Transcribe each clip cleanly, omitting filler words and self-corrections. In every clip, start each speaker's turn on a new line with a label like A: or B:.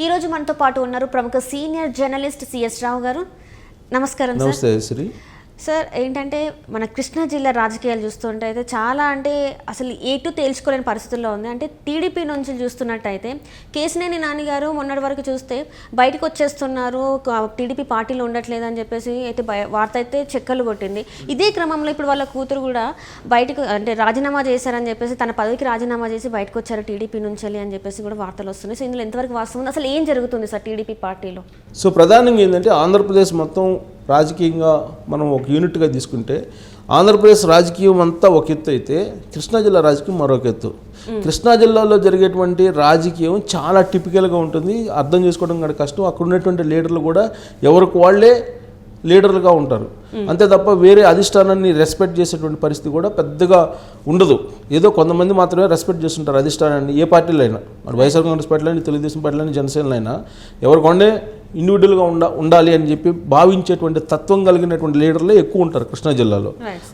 A: ఈ రోజు మనతో పాటు ఉన్నారు ప్రముఖ సీనియర్ జర్నలిస్ట్ సిఎస్ రావు గారు. నమస్కారం సార్.
B: నమస్తే శ్రీ.
A: సార్, ఏంటంటే మన కృష్ణా జిల్లా రాజకీయాలు చూస్తుంటే అయితే చాలా అసలు ఏటు తేల్చుకోలేని పరిస్థితుల్లో ఉంది. అంటే టీడీపీ నుంచి చూస్తున్నట్టయితే కేసినేని నాని గారు మొన్నటి వరకు చూస్తే బయటకు వచ్చేస్తున్నారు, టీడీపీ పార్టీలో ఉండట్లేదు అని చెప్పేసి అయితే వార్త అయితే చెక్కలు కొట్టింది. ఇదే క్రమంలో ఇప్పుడు వాళ్ళ కూతురు కూడా బయటకు అంటే రాజీనామా చేశారని చెప్పేసి, తన పదవికి రాజీనామా చేసి బయటకు వచ్చారు టీడీపీ నుంచి అని చెప్పేసి కూడా వార్తలు వస్తున్నాయి. సో ఇందులో ఎంతవరకు వాస్తవం ఉంది, అసలు ఏం జరుగుతుంది సార్ టీడీపీ పార్టీలో?
B: సో ప్రధానంగా ఏంటంటే ఆంధ్రప్రదేశ్ మొత్తం రాజకీయంగా మనం ఒక యూనిట్గా తీసుకుంటే ఆంధ్రప్రదేశ్ రాజకీయం అంతా ఒక ఎత్తు అయితే కృష్ణా జిల్లా రాజకీయం మరొక ఎత్తు. కృష్ణా జిల్లాలో జరిగేటువంటి రాజకీయం చాలా టిపికల్గా ఉంటుంది, అర్థం చేసుకోవడం కూడా కష్టం. అక్కడ ఉన్నటువంటి లీడర్లు కూడా ఎవరికి వాళ్ళే లీడర్లుగా ఉంటారు, అంతే తప్ప వేరే అధిష్టానాన్ని రెస్పెక్ట్ చేసేటువంటి పరిస్థితి కూడా పెద్దగా ఉండదు. ఏదో కొంతమంది మాత్రమే రెస్పెక్ట్ చేస్తుంటారు అధిష్టానాన్ని. ఏ పార్టీలో అయినా, మరి వైఎస్ఆర్ కాంగ్రెస్ పార్టీలో అయినా, తెలుగుదేశం పార్టీలో అయినా, జనసేనలో అయినా ఎవరికొండే ఇండివిజువల్గా ఉండాలి అని చెప్పి భావించేటువంటి తత్వం కలిగినటువంటి లీడర్లే ఎక్కువ ఉంటారు కృష్ణా జిల్లాలో.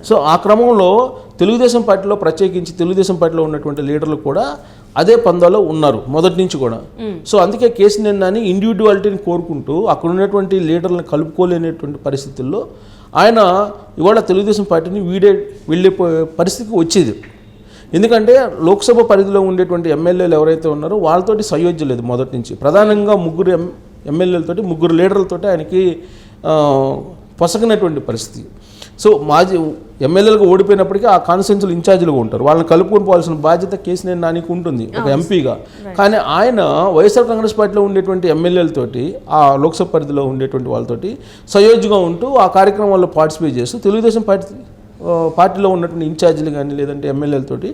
B: సో ఆ క్రమంలో తెలుగుదేశం పార్టీలో ప్రత్యేకించి తెలుగుదేశం పార్టీలో ఉన్నటువంటి లీడర్లు కూడా అదే పందాలో ఉన్నారు మొదటి నుంచి కూడా. సో అందుకే కేసినేని నాని ఇండివిజువాలిటీని కోరుకుంటూ అక్కడ ఉన్నటువంటి లీడర్లను కలుపుకోలేనటువంటి పరిస్థితుల్లో ఆయన ఇవాళ తెలుగుదేశం పార్టీని వెళ్ళిపోయే పరిస్థితికి వచ్చేది. ఎందుకంటే లోక్సభ పరిధిలో ఉండేటువంటి ఎమ్మెల్యేలు ఎవరైతే ఉన్నారో వాళ్ళతోటి సయోధ్య లేదు మొదటి నుంచి. ప్రధానంగా ముగ్గురు ఎమ్మెల్యేలతోటి, ముగ్గురు లీడర్లతోటి ఆయనకి పొసగినటువంటి పరిస్థితి. సో మాజీ ఎమ్మెల్యేలుగా ఓడిపోయినప్పటికీ ఆ కాన్స్టిట్యున్సీలు ఇన్ఛార్జీలుగా ఉంటారు, వాళ్ళని కలుపుకొని పోవాల్సిన బాధ్యత కేసినేని నానికి ఉంటుంది ఒక ఎంపీగా. కానీ ఆయన వైఎస్ఆర్ కాంగ్రెస్ పార్టీలో ఉండేటువంటి ఎమ్మెల్యేలతోటి, ఆ లోక్సభ పరిధిలో ఉండేటువంటి వాళ్ళతోటి సయోధ్యగా ఉంటూ ఆ కార్యక్రమాల్లో పార్టిసిపేట్ చేస్తూ తెలుగుదేశం పార్టీలో ఉన్నటువంటి ఇన్ఛార్జీలు కానీ లేదంటే ఎమ్మెల్యేలతోటి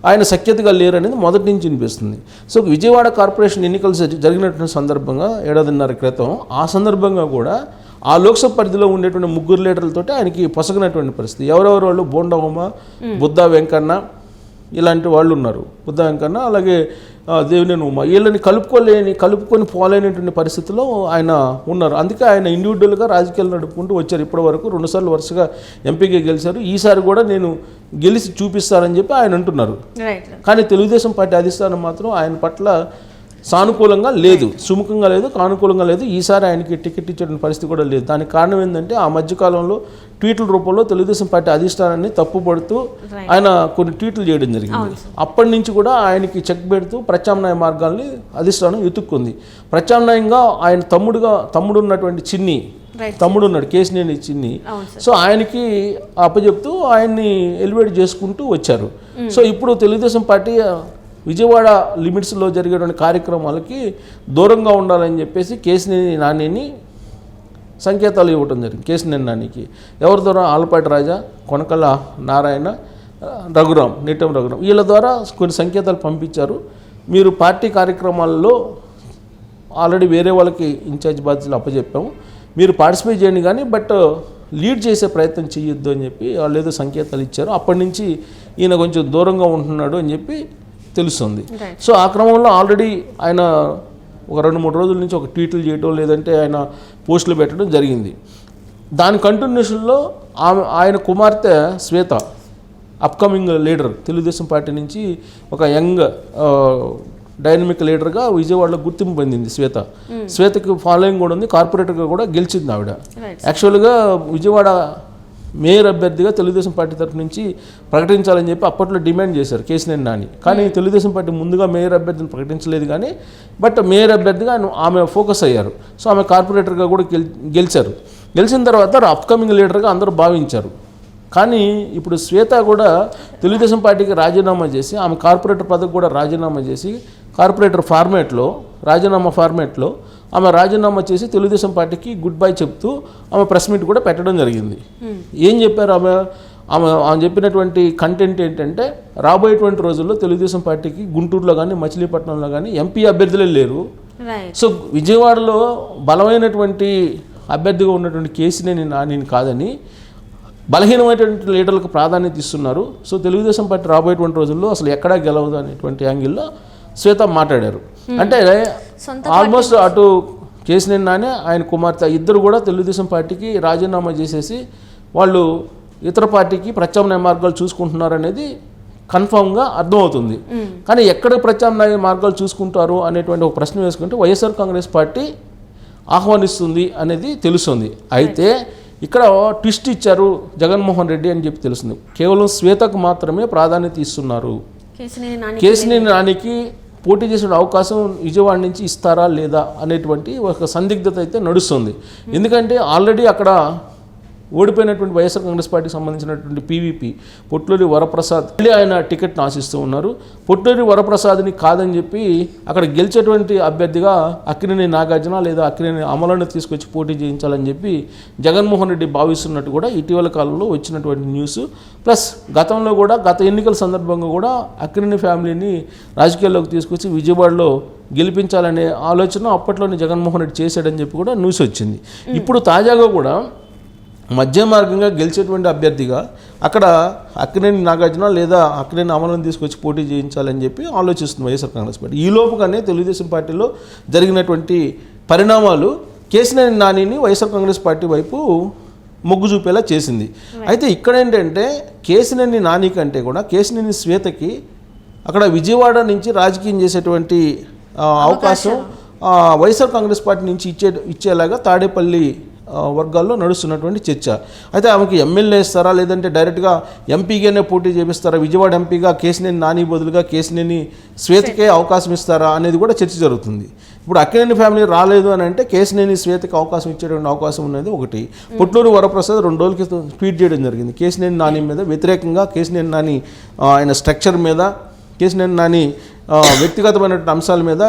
B: ఆయన సఖ్యతగా లేరు అనేది మొదటి నుంచి వినిపిస్తుంది. సో విజయవాడ కార్పొరేషన్ ఎన్నికలు జరిగినటువంటి సందర్భంగా 7.5 క్రితం ఆ సందర్భంగా కూడా ఆ లోక్సభ పరిధిలో ఉండేటువంటి ముగ్గురు లీడర్లతోటి ఆయనకి పొసగినటువంటి పరిస్థితి. ఎవరెవరు వాళ్ళు, బోండా ఉమ, బుద్ధా వెంకన్న ఇలాంటి వాళ్ళు ఉన్నారు. బుద్ధా వెంకన్న అలాగే దేవినేని ఉమ, వీళ్ళని కలుపుకొని పోలేనటువంటి పరిస్థితిలో ఆయన ఉన్నారు. అందుకే ఆయన ఇండివిజువల్గా రాజకీయాలు నడుపుకుంటూ వచ్చారు. ఇప్పటి వరకు 2 సార్లు వరుసగా ఎంపీగా గెలిచారు. ఈసారి కూడా నేను గెలిచి చూపిస్తానని చెప్పి ఆయన అంటున్నారు. కానీ తెలుగుదేశం పార్టీ అధిష్టానం మాత్రం ఆయన పట్ల సానుకూలంగా లేదు, సుముఖంగా లేదు, కానుకూలంగా లేదు. ఈసారి ఆయనకి టికెట్ ఇచ్చే పరిస్థితి కూడా లేదు. దానికి కారణం ఏంటంటే ఆ మధ్యకాలంలో ట్వీట్ల రూపంలో తెలుగుదేశం పార్టీ అధిష్టానాన్ని తప్పుపడుతూ ఆయన కొన్ని ట్వీట్లు చేయడం జరిగింది. అప్పటి నుంచి కూడా ఆయనకి చెక్ పెడుతూ ప్రత్యామ్నాయ మార్గాల్ని అధిష్టానం ఎత్తుక్కుంది. ప్రత్యామ్నాయంగా ఆయన తమ్ముడు ఉన్నటువంటి చిన్ని తమ్ముడు ఉన్నాడు, కేసినేని చిన్ని. సో ఆయనకి అప్పచెప్తూ ఆయన్ని ఎలివేట్ చేసుకుంటూ వచ్చారు. సో ఇప్పుడు తెలుగుదేశం పార్టీ విజయవాడ లిమిట్స్లో జరిగేటువంటి కార్యక్రమాలకి దూరంగా ఉండాలని చెప్పేసి కేసినేని నానిని సంకేతాలు ఇవ్వటం జరిగింది. కేసినేని నానికి ఎవరి ద్వారా? ఆలపాటి రాజా, కొనకళ్ళ నారాయణ, నీటం రఘురాం, వీళ్ళ ద్వారా కొన్ని సంకేతాలు పంపించారు. మీరు పార్టీ కార్యక్రమాల్లో ఆల్రెడీ వేరే వాళ్ళకి ఇన్ఛార్జ్ బాధ్యతలు అప్పచెప్పాము, మీరు పార్టిసిపేట్ చేయండి కానీ బట్ లీడ్ చేసే ప్రయత్నం చేయొద్దు అని చెప్పి వాళ్ళు ఏదో సంకేతాలు ఇచ్చారు. అప్పటి నుంచి ఈయన కొంచెం దూరంగా ఉంటున్నాడు అని చెప్పి తెలుస్తుంది. సో ఆ క్రమంలో ఆల్రెడీ ఆయన ఒక 2-3 రోజుల నుంచి ఒక ట్వీట్లు చేయడం లేదంటే ఆయన పోస్టులు పెట్టడం జరిగింది. దాని కంటిన్యూషన్లో ఆయన కుమార్తె శ్వేత, అప్కమింగ్ లీడర్, తెలుగుదేశం పార్టీ నుంచి ఒక యంగ్ డైనమిక్ లీడర్గా విజయవాడలో గుర్తింపు పొందింది శ్వేతకి ఫాలోయింగ్ కూడా ఉంది, కార్పొరేటర్గా కూడా గెలిచింది ఆవిడ. యాక్చువల్గా విజయవాడ మేయర్ అభ్యర్థిగా తెలుగుదేశం పార్టీ తరఫు నుంచి ప్రకటించాలని చెప్పి అప్పట్లో డిమాండ్ చేశారు కేసినేని నాని. కానీ తెలుగుదేశం పార్టీ ముందుగా మేయర్ అభ్యర్థిని ప్రకటించలేదు. కానీ బట్ మేయర్ అభ్యర్థిగా ఆమె ఫోకస్ అయ్యారు. సో ఆమె కార్పొరేటర్గా కూడా గెలిచారు. గెలిచిన తర్వాత అప్కమింగ్ లీడర్గా అందరూ భావించారు. కానీ ఇప్పుడు శ్వేత కూడా తెలుగుదేశం పార్టీకి రాజీనామా చేసి, ఆమె కార్పొరేటర్ పదవి కూడా రాజీనామా చేసి, కార్పొరేటర్ రాజీనామా ఫార్మేట్లో ఆమె రాజీనామా చేసి తెలుగుదేశం పార్టీకి గుడ్ బై చెప్తూ ఆమె ప్రెస్ మీట్ కూడా పెట్టడం జరిగింది. ఏం చెప్పారు ఆమె చెప్పినటువంటి కంటెంట్ ఏంటంటే, రాబోయేటువంటి రోజుల్లో తెలుగుదేశం పార్టీకి గుంటూరులో కానీ మచిలీపట్నంలో కానీ ఎంపీ అభ్యర్థులే లేరు. సో విజయవాడలో బలమైనటువంటి అభ్యర్థిగా ఉన్నటువంటి కేసినేని నానిని కాదని బలహీనమైనటువంటి లీడర్లకు ప్రాధాన్యత ఇస్తున్నారు. సో తెలుగుదేశం పార్టీ రాబోయేటువంటి రోజుల్లో అసలు ఎక్కడా గెలవదు అనేటువంటి యాంగిల్లో శ్వేత మాట్లాడారు. అంటే ఆల్మోస్ట్ అటు కేసినేని నాని, ఆయన కుమార్తె ఇద్దరు కూడా తెలుగుదేశం పార్టీకి రాజీనామా చేసేసి వాళ్ళు ఇతర పార్టీకి ప్రత్యామ్నాయ మార్గాలు చూసుకుంటున్నారు అనేది కన్ఫామ్గా అర్థమవుతుంది. కానీ ఎక్కడ ప్రత్యామ్నాయ మార్గాలు చూసుకుంటారు అనేటువంటి ఒక ప్రశ్న వేసుకుంటే వైఎస్ఆర్ కాంగ్రెస్ పార్టీ ఆహ్వానిస్తుంది అనేది తెలుస్తుంది. అయితే ఇక్కడ ట్విస్ట్ ఇచ్చారు జగన్మోహన్ రెడ్డి అని చెప్పి తెలుస్తుంది. కేవలం శ్వేతకు మాత్రమే ప్రాధాన్యత ఇస్తున్నారు. కేశినేని నానికి పోటీ చేసే అవకాశం విజయవాడ నుంచి ఇస్తారా లేదా అనేటువంటి ఒక సందిగ్ధత అయితే నడుస్తుంది. ఎందుకంటే ఆల్రెడీ అక్కడ ఓడిపోయినటువంటి వైఎస్ఆర్ కాంగ్రెస్ పార్టీకి సంబంధించినటువంటి పీవీపీ పొట్లూరి వరప్రసాద్ మళ్ళీ ఆయన టికెట్ను ఆశిస్తూ ఉన్నారు. పొట్లూరి వరప్రసాద్ని కాదని చెప్పి అక్కడ గెలిచేటువంటి అభ్యర్థిగా అక్కినేని నాగార్జున లేదా అక్కినేని అమలను తీసుకొచ్చి పోటీ చేయించాలని చెప్పి జగన్మోహన్ రెడ్డి భావిస్తున్నట్టు కూడా ఇటీవల కాలంలో వచ్చినటువంటి న్యూస్. ప్లస్ గతంలో కూడా గత ఎన్నికల సందర్భంగా కూడా అక్కినేని ఫ్యామిలీని రాజకీయాల్లోకి తీసుకొచ్చి విజయవాడలో గెలిపించాలనే ఆలోచన అప్పట్లోనే జగన్మోహన్ రెడ్డి చేశాడని చెప్పి కూడా న్యూస్ వచ్చింది. ఇప్పుడు తాజాగా కూడా మధ్య మార్గంగా గెలిచేటువంటి అభ్యర్థిగా అక్కడ అక్కినేని నాగార్జున లేదా అక్కినేని అమలను తీసుకొచ్చి పోటీ చేయించాలని చెప్పి ఆలోచిస్తుంది వైఎస్ఆర్ కాంగ్రెస్ పార్టీ. ఈ లోపుగానే తెలుగుదేశం పార్టీలో జరిగినటువంటి పరిణామాలు కేశినేని నానిని వైఎస్ఆర్ కాంగ్రెస్ పార్టీ వైపు మొగ్గు చూపేలా చేసింది. అయితే ఇక్కడ ఏంటంటే కేశినేని నాని కంటే కూడా కేశినేని శ్వేతకి అక్కడ విజయవాడ నుంచి రాజకీయం చేసేటువంటి అవకాశం వైఎస్ఆర్ కాంగ్రెస్ పార్టీ నుంచి ఇచ్చేలాగా తాడేపల్లి వర్గాల్లో నడుస్తున్నటువంటి చర్చ. అయితే ఆమెకి ఎమ్మెల్యే ఇస్తారా లేదంటే డైరెక్ట్గా ఎంపీగానే పోటీ చేపిస్తారా, విజయవాడ ఎంపీగా కేశినేని నాని బదులుగా కేశినేని శ్వేతకే అవకాశం ఇస్తారా అనేది కూడా చర్చ జరుగుతుంది. ఇప్పుడు అక్కినేని ఫ్యామిలీ రాలేదు అని అంటే కేశినేని శ్వేతకి అవకాశం ఇచ్చేటువంటి అవకాశం ఉన్నది ఒకటి. పొట్లూరి వరప్రసాద్ 2 రోజుల క్రితం ట్వీట్ చేయడం జరిగింది కేశినేని నాని మీద వ్యతిరేకంగా, కేశినేని నాని ఆయన స్ట్రక్చర్ మీద, కేశినేని నాని వ్యక్తిగతమైనటువంటి అంశాల మీద,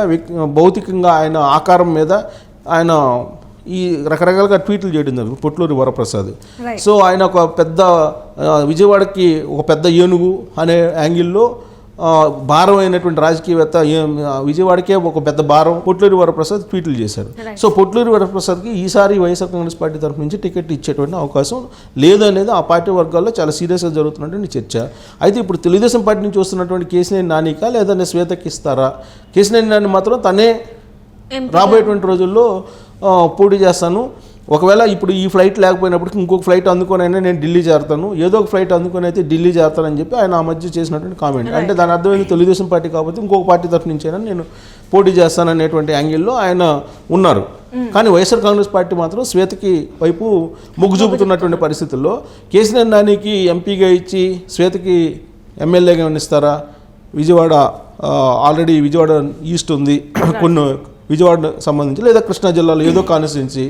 B: భౌతికంగా ఆయన ఆకారం మీద ఆయన ఈ రకరకాలుగా ట్వీట్లు చేయడం జరిగింది పొట్లూరి వరప్రసాద్. సో ఆయన ఒక పెద్ద విజయవాడకి ఒక పెద్ద ఏనుగు అనే యాంగిల్లో భారం అయినటువంటి రాజకీయవేత్త, విజయవాడకే ఒక పెద్ద భారం పొట్లూరి వరప్రసాద్ ట్వీట్లు చేశారు. సో పొట్లూరి వరప్రసాద్కి ఈసారి వైఎస్ఆర్ కాంగ్రెస్ పార్టీ తరఫు నుంచి టికెట్ ఇచ్చేటువంటి అవకాశం లేదు అనేది ఆ పార్టీ వర్గాల్లో చాలా సీరియస్గా జరుగుతున్నటువంటి చర్చ. అయితే ఇప్పుడు తెలుగుదేశం పార్టీ నుంచి వస్తున్నటువంటి కేశినేని నానికా లేదంటే శ్వేతకి ఇస్తారా? కేశినేని నాని మాత్రం తనే రాబోయేటువంటి రోజుల్లో పోటీ చేస్తాను, ఒకవేళ ఇప్పుడు ఈ ఫ్లైట్ లేకపోయినప్పటికీ ఇంకొక ఫ్లైట్ అందుకొనైనా నేను ఢిల్లీ చేరుతాను, ఏదో ఒక ఫ్లైట్ అందుకొని అయితే ఢిల్లీ చేరుతానని చెప్పి ఆయన ఆ మధ్య చేసినటువంటి కామెంట్. అంటే దాని అర్థమైంది తెలుగుదేశం పార్టీ కాబట్టి ఇంకొక పార్టీ తరఫు నుంచి అయినా నేను పోటీ చేస్తాననేటువంటి యాంగిల్లో ఆయన ఉన్నారు. కానీ వైఎస్ఆర్ కాంగ్రెస్ పార్టీ మాత్రం శ్వేతకి వైపు మొగ్గు చూపుతున్నటువంటి పరిస్థితుల్లో కేశినేని నానికి ఎంపీగా ఇచ్చి శ్వేతకి ఎమ్మెల్యేగా ఇస్తారా? విజయవాడ ఆల్రెడీ విజయవాడ ఈస్ట్ ఉంది, కొన్ని విజయవాడ సంబంధించి లేదా కృష్ణా జిల్లాలో ఏదో కాన్స్టిట్యున్సీ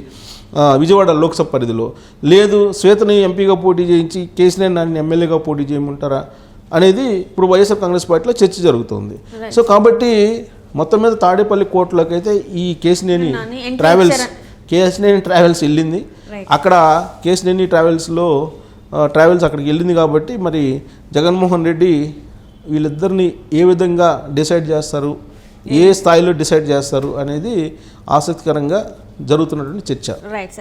B: విజయవాడ లోక్సభ పరిధిలో లేదు, శ్వేతని ఎంపీగా పోటీ చేయించి కేశినేని నాని ఎమ్మెల్యేగా పోటీ చేయమంటారా అనేది ఇప్పుడు వైఎస్ఆర్ కాంగ్రెస్ పార్టీలో చర్చ జరుగుతుంది. సో కాబట్టి మొత్తం మీద తాడేపల్లి కోర్టులోకి అయితే ఈ కేశినేని ట్రావెల్స్ వెళ్ళింది. అక్కడ కేశినేని ట్రావెల్స్ అక్కడికి వెళ్ళింది కాబట్టి మరి జగన్మోహన్ రెడ్డి వీళ్ళిద్దరిని ఏ విధంగా డిసైడ్ చేస్తారు, ఏ స్థాయిలో డిసైడ్ చేస్తారు అనేది ఆసక్తికరంగా జరుగుతున్నటువంటి చర్చ.
A: రైట్.